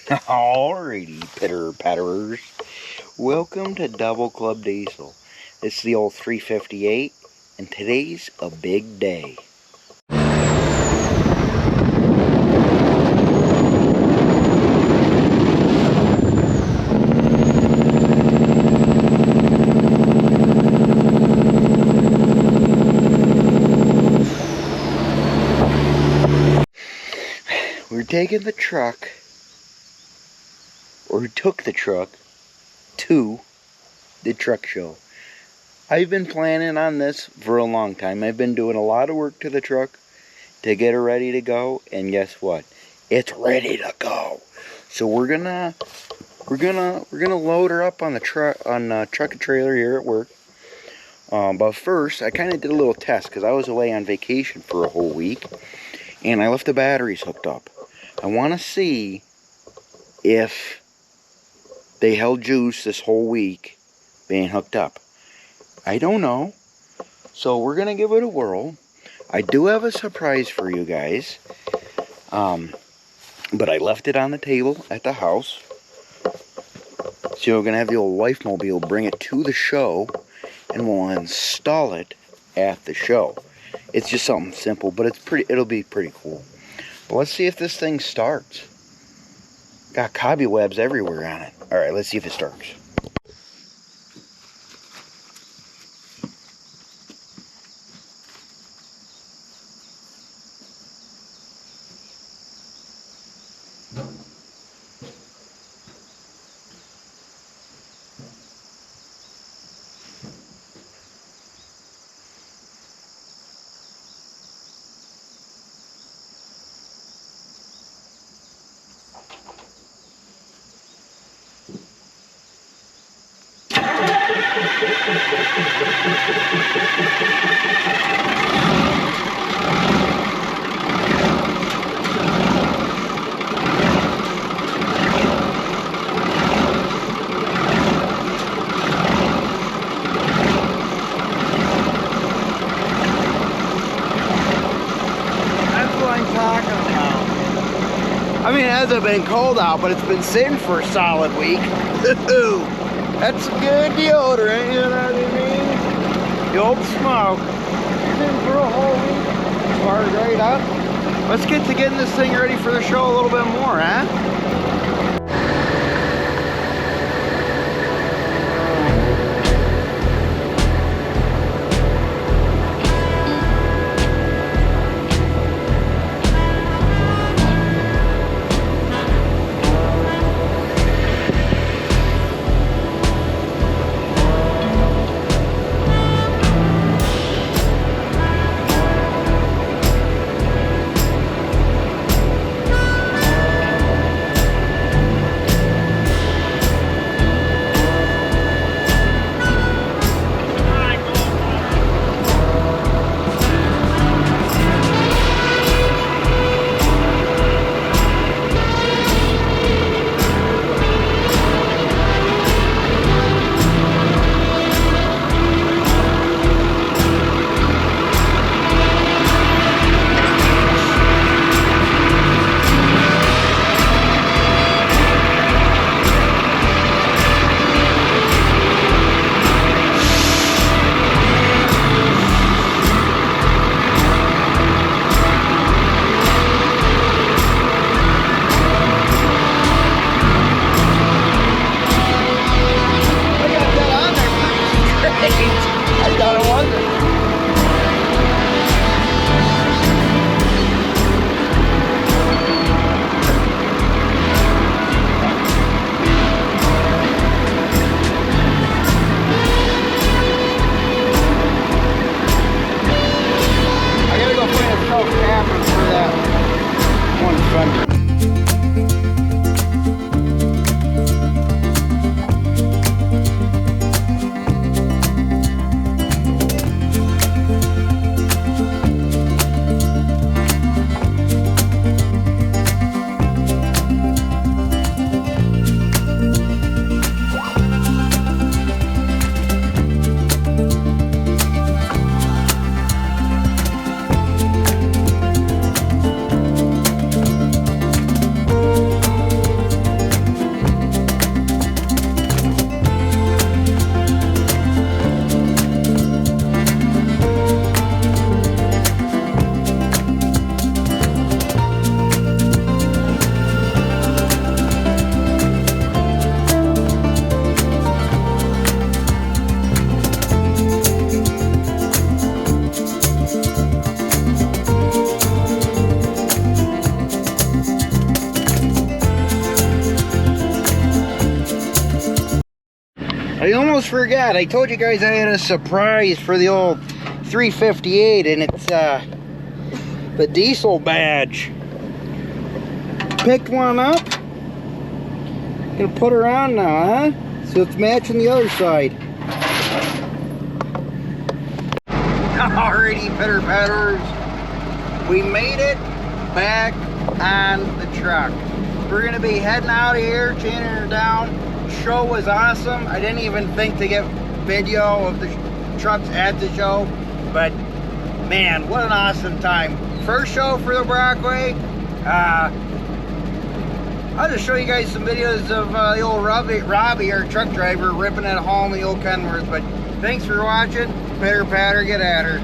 Alrighty, pitter-patterers. Welcome to Double Club Diesel. It's the old 358, and today's a big day. We're taking the truck, or took the truck, to the truck show. I've been planning on this for a long time. I've been doing a lot of work to the truck to get her ready to go, and guess what? It's ready to go. So we're gonna load her up on the truck and trailer here at work. But first, I kind of did a little test because I was away on vacation for a whole week, and I left the batteries hooked up. I want to see if they held juice this whole week being hooked up. I don't know. So we're going to give it a whirl. I do have a surprise for you guys. But I left it on the table at the house. So we're going to have the old wife mobile bring it to the show, and we'll install it at the show. It's just something simple, but it'll be pretty cool. But let's see if this thing starts. Got cobwebs everywhere on it. Alright, let's see if it starts. I mean, it hasn't been cold out, but it's been sitting for a solid week. That's a good deodorant, you know what I mean? The old smoke. Sitting for a whole week. Fired right up. Let's get to getting this thing ready for the show a little bit more, huh? I almost forgot. I told you guys I had a surprise for the old 358, and it's the diesel badge. Picked one up. Gonna put her on now, huh? So it's matching the other side. Alrighty, pitter patters. We made it back on the truck. We're gonna be heading out of here, chaining her down. Show was awesome. I didn't even think to get video of the trucks at the show, but man, what an awesome time. First show for the Brockway. I'll just show you guys some videos of the old Robbie, our truck driver, ripping at home the old Kenworth. But thanks for watching. Pitter patter, get at her.